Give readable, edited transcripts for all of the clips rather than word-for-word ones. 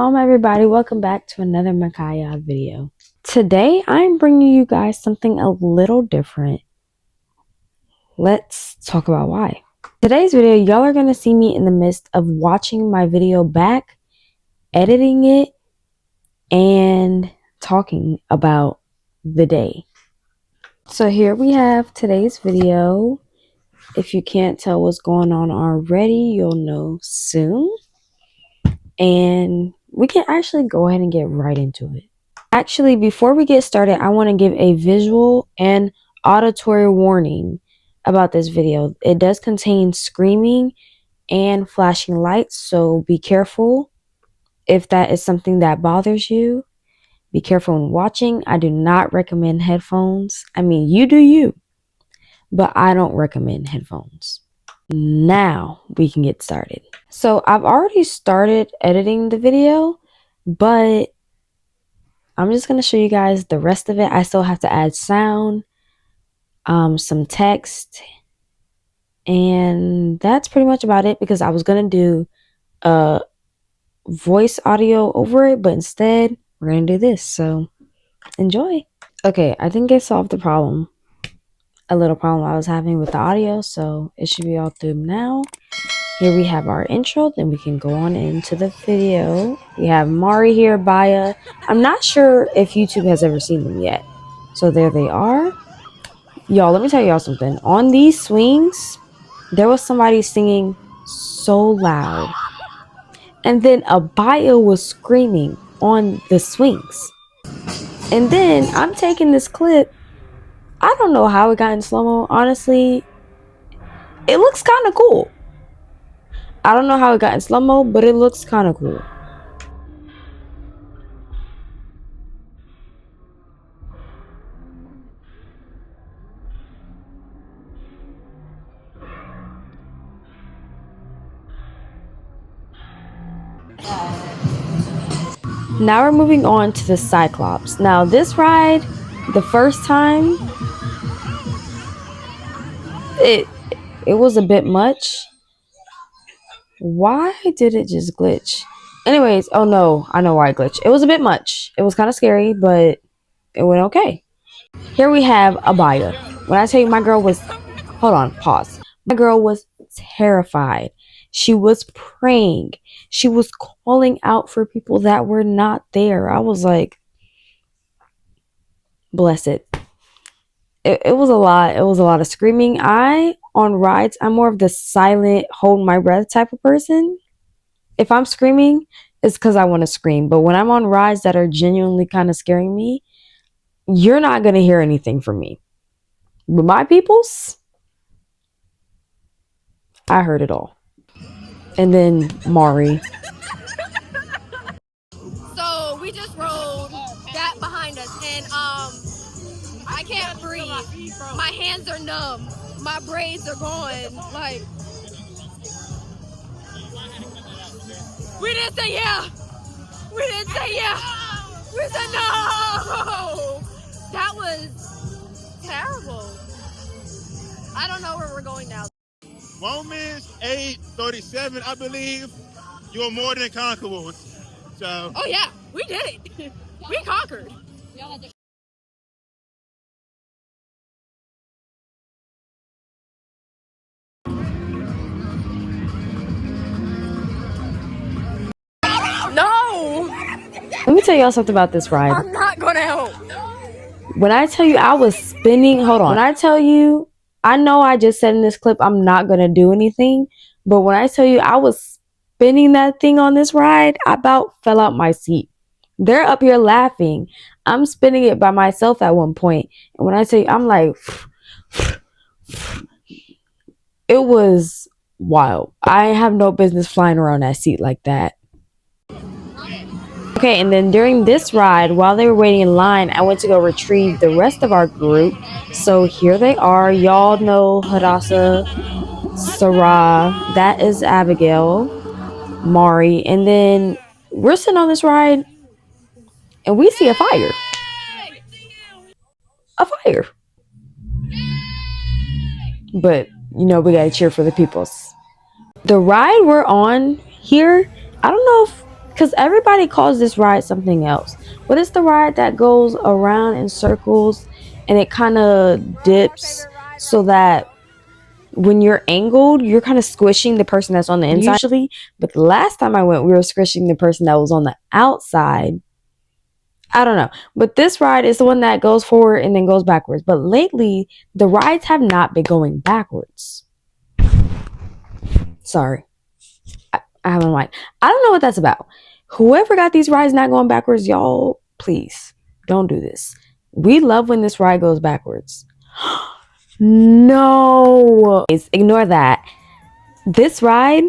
Shalom everybody, welcome back to another Micaiah video. Today I'm bringing you guys something a little different. Let's talk about why. Today's video, y'all are going to see me in the midst of watching my video back, editing it, and talking about the day. So here we have today's video. If you can't tell what's going on already, you'll know soon. And we can actually go ahead and get right into it. Actually, before we get started, I want to give a visual and auditory warning about this video. It does contain screaming and flashing lights, so be careful if that is something that bothers you. Be careful when watching. I do not recommend headphones. I mean, you do you, but I don't recommend headphones. Now we can get started. So I've already started editing the video, but I'm just going to show you guys the rest of it. I still have to add sound, some text, and that's pretty much about it, because I was going to do a voice audio over it, but instead we're going to do this. So enjoy. Okay, I think I solved the problem. A little problem I was having with the audio, so it should be all through now. Here we have our intro, then we can go on into the video. We have Mari here, Baya. I'm not sure if YouTube has ever seen them yet. So there they are. Y'all, let me tell y'all something. On these swings, there was somebody singing so loud. And then Abaya was screaming on the swings. And then I'm taking this clip. I don't know how it got in slow-mo. Honestly, it looks kind of cool. I don't know how it got in slow-mo, but it looks kind of cool. Now we're moving on to the Cyclops. Now this ride, the first time, it was a bit much. Why did it just glitch? Anyways, oh no, I know why it glitched. It was a bit much. It was kind of scary, but it went okay. Here we have Abaya. When I tell you my girl was, hold on, pause. My girl was terrified. She was praying. She was calling out for people that were not there. I was like, bless it. It was a lot. It was a lot of screaming. On rides, I'm more of the silent, hold my breath type of person. If I'm screaming, it's because I want to scream. But when I'm on rides that are genuinely kind of scaring me, you're not going to hear anything from me. But my peoples, I heard it all. And then Mari. So we just rode that behind us, and I can't breathe. My hands are numb. My braids are going. Like, we didn't say yeah. We didn't say yeah. We said no. That was terrible. I don't know where we're going now. Romans 8:37, I believe, you're more than conquerors. So. Oh yeah, we did it. We conquered. No! Let me tell y'all something about this ride. I'm not gonna help. When I tell you I was spinning, hold on. When I tell you, I know I just said in this clip I'm not going to do anything. But when I tell you I was spinning that thing on this ride, I about fell out my seat. They're up here laughing. I'm spinning it by myself at one point. And when I tell you, I'm like, it was wild. I have no business flying around that seat like that. Okay, and then during this ride, while they were waiting in line, I went to go retrieve the rest of our group. So here they are. Y'all know Hadassah, Sarah, that is Abigail, Mari, and then we're sitting on this ride and we see a fire. A fire. But, you know, we gotta cheer for the peoples. The ride we're on here, I don't know if because everybody calls this ride something else. But it's the ride that goes around in circles and it kind of dips so that when you're angled, you're kind of squishing the person that's on the inside usually. But the last time I went, we were squishing the person that was on the outside. I don't know. But this ride is the one that goes forward and then goes backwards. But lately, the rides have not been going backwards. Sorry. I have a mic. I don't know what that's about. Whoever got these rides not going backwards, y'all, please don't do this. We love when this ride goes backwards. No. Ignore that. This ride,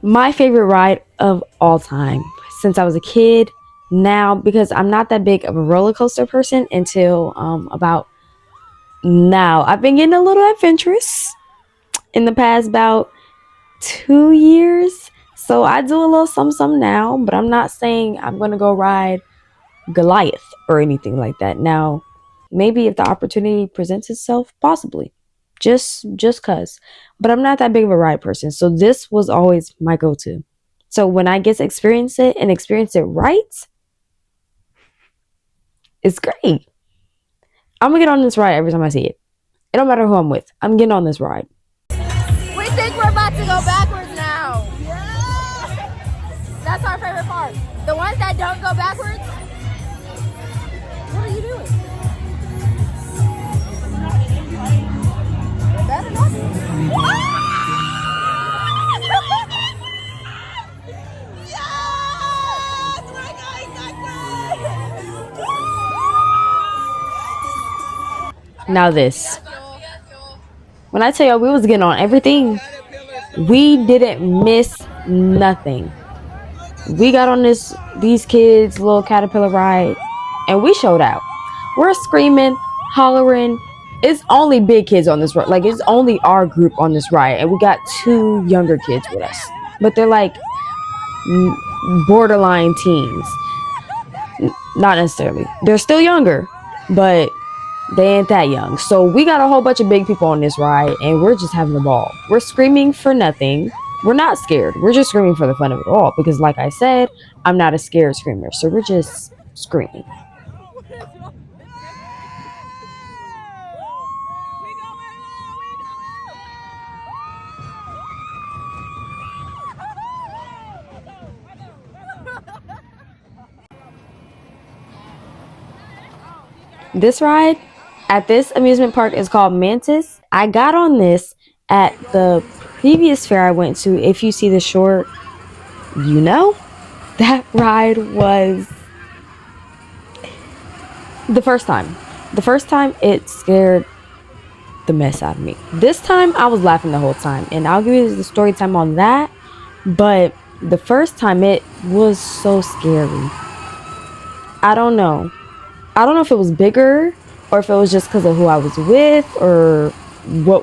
my favorite ride of all time since I was a kid. Now, because I'm not that big of a roller coaster person until about now. I've been getting a little adventurous in the past about 2 years. So I do a little some now, but I'm not saying I'm going to go ride Goliath or anything like that. Now, maybe if the opportunity presents itself, possibly. Just cuz. But I'm not that big of a ride person. So this was always my go-to. So when I get to experience it and experience it right, it's great. I'm going to get on this ride every time I see it. It don't matter who I'm with. I'm getting on this ride. We think we're about to go backwards now. Yeah. That's our favorite part. The ones that don't go backwards. What are you doing? It better not be. Yes! My God, Now this. When I tell y'all we was getting on everything, we didn't miss nothing. We got on these kids' little caterpillar ride and we showed out. We're screaming, hollering. It's only big kids on this ride. Like, it's only our group on this ride. And we got 2 younger kids with us. But they're like borderline teens. Not necessarily. They're still younger, but they ain't that young. So we got a whole bunch of big people on this ride and we're just having a ball. We're screaming for nothing. We're not scared. We're just screaming for the fun of it all. Because like I said, I'm not a scared screamer. So we're just screaming. This ride at this amusement park is called Mantis. I got on this at the previous fair I went to. If you see the short, you know, that ride was the first time. The first time it scared the mess out of me. This time I was laughing the whole time, and I'll give you the story time on that. But the first time it was so scary. I don't know if it was bigger or if it was just because of who I was with or what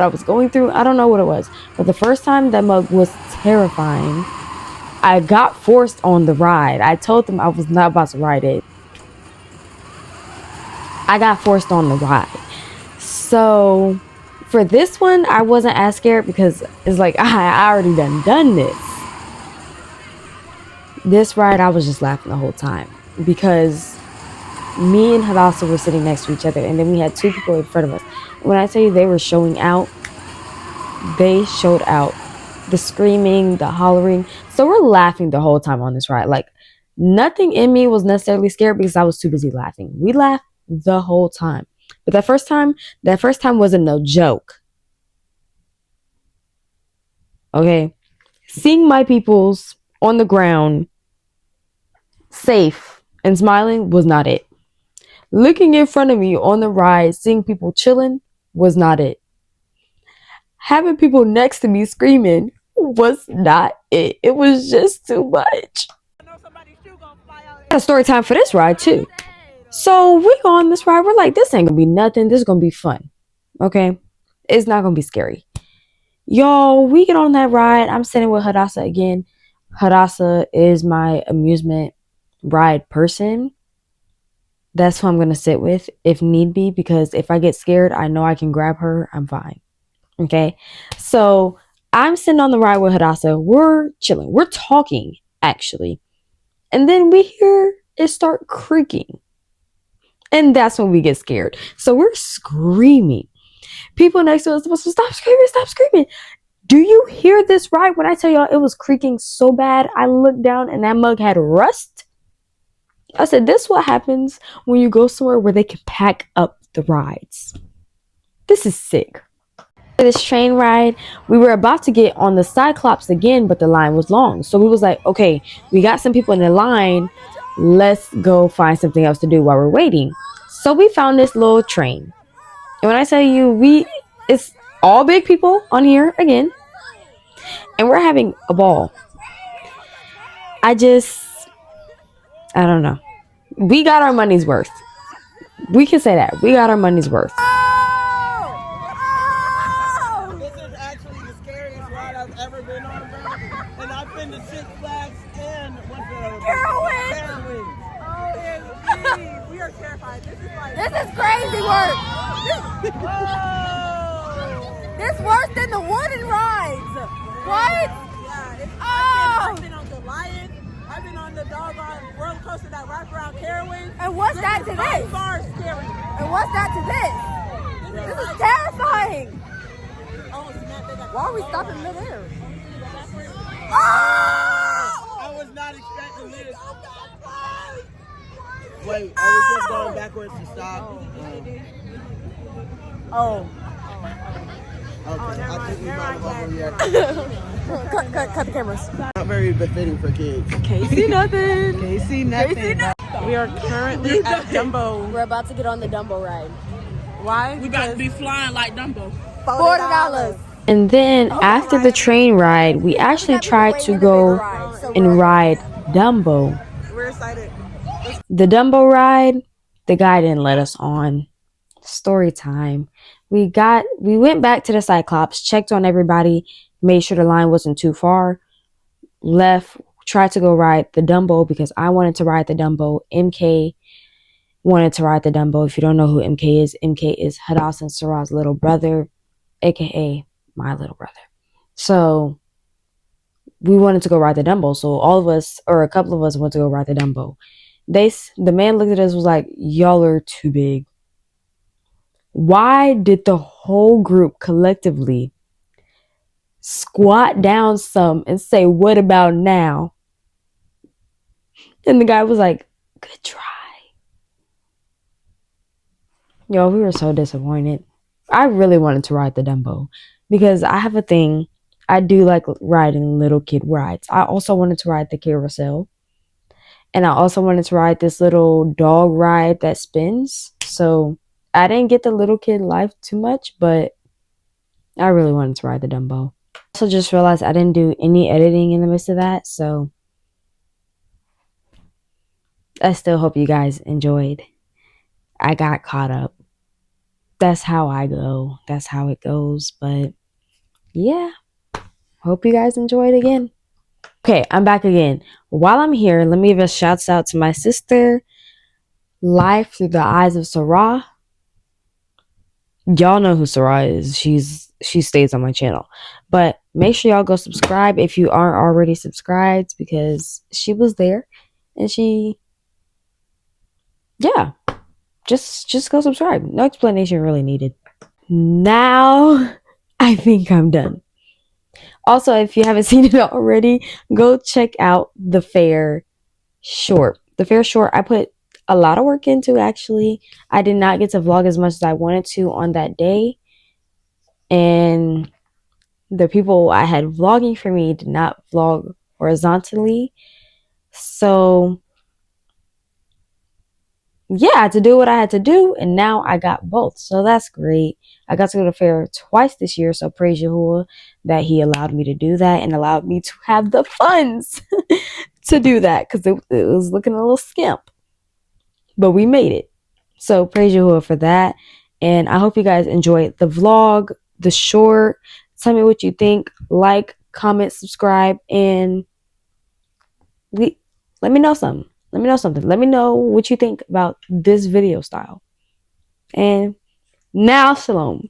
I was going through. I don't know what it was. But the first time, that mug was terrifying. I got forced on the ride. I told them I was not about to ride it. I got forced on the ride. So for this one, I wasn't as scared because it's like I already done this. This ride, I was just laughing the whole time because me and Hadassah were sitting next to each other, and then we had 2 people in front of us. When I tell you they were showing out, they showed out. The screaming, the hollering. So we're laughing the whole time on this ride. Like, nothing in me was necessarily scared because I was too busy laughing. We laughed the whole time. But that first time wasn't no joke. Okay? Seeing my peoples on the ground, safe and smiling was not it. Looking in front of me on the ride, seeing people chilling was not it. Having people next to me screaming was not it. It was just too much. Got a story time for this ride too. So we go on this ride. We're like, this ain't gonna be nothing. This is gonna be fun. Okay? It's not gonna be scary. Y'all, we get on that ride. I'm sitting with Hadassah again. Hadassah is my amusement ride person. That's who I'm going to sit with if need be, because if I get scared, I know I can grab her. I'm fine. Okay? So I'm sitting on the ride with Hadassah. We're chilling. We're talking. actually. And then we hear it start creaking. And that's when we get scared. So we're screaming. People next to us are supposed to stop screaming, stop screaming. Do you hear this right? When I tell y'all it was creaking so bad, I looked down and that mug had rust. I said, this is what happens when you go somewhere where they can pack up the rides. This is sick. This train ride, we were about to get on the Cyclops again, but the line was long. So we was like, okay, we got some people in the line. Let's go find something else to do while we're waiting. So we found this little train. And when I tell you, it's all big people on here again. And we're having a ball. I don't know. We got our money's worth. We can say that. We got our money's worth. This is actually the scariest ride I've ever been on, bro. And I've been to Six Flags and what's the other? Carowinds. OMG. We are terrified. This is crazy work. This worse than the wooden rides. What? Yeah, I've been on Goliath. I've been on the doggone roller coaster that wraps around Carowinds. And what's that to By this? far scary. And what's that to this? This is terrifying. Oh, snap, they got- Why are we stopping midair? I was not expecting this. Wait, are we just going backwards to stop? Oh. Okay, I think we might have overreacted. Cut the cameras. Not very befitting for kids. Can't see nothing. Can't see nothing. We are currently at Dumbo. We're about to get on the Dumbo ride. Why? We about to be flying like Dumbo. $40. And then after the train ride, we actually tried to go and ride Dumbo. We're excited. The Dumbo ride, the guy didn't let us on. Story time. We went back to the Cyclops, checked on everybody, made sure the line wasn't too far, left, tried to go ride the Dumbo because I wanted to ride the Dumbo. MK wanted to ride the Dumbo. If you don't know who MK is Hadass and Sarah's little brother, aka my little brother. So we wanted to go ride the Dumbo. So all of us, or a couple of us, went to go ride the Dumbo. The man looked at us, was like, y'all are too big. Why did the whole group collectively squat down some and say, what about now? And the guy was like, good try. Yo, we were so disappointed. I really wanted to ride the Dumbo because I have a thing. I do like riding little kid rides. I also wanted to ride the carousel. And I also wanted to ride this little dog ride that spins. So I didn't get the little kid life too much, but I really wanted to ride the Dumbo. Also just realized I didn't do any editing in the midst of that. So I still hope you guys enjoyed. I got caught up. That's how I go. That's how it goes. But yeah, hope you guys enjoyed again. Okay, I'm back again. While I'm here, let me give a shout out to my sister, Life Through the Eyes of Sarah. Y'all know who Sarah is. She stays on my channel. But make sure y'all go subscribe if you aren't already subscribed because she was there and just go subscribe. No explanation really needed. Now I think I'm done. Also, if you haven't seen it already, go check out the Fair short. The Fair short I put a lot of work into, actually. I did not get to vlog as much as I wanted to on that day. And the people I had vlogging for me did not vlog horizontally. So yeah, I had to do what I had to do, and now I got both. So that's great. I got to go to Fair twice this year, so praise Yahuwah that he allowed me to do that and allowed me to have the funds to do that because it was looking a little skimp. But we made it. So praise Yahuwah for that. And I hope you guys enjoyed the vlog, the short. Tell me what you think. Like, comment, subscribe, and let me know something. Let me know something. Let me know what you think about this video style. And now, shalom.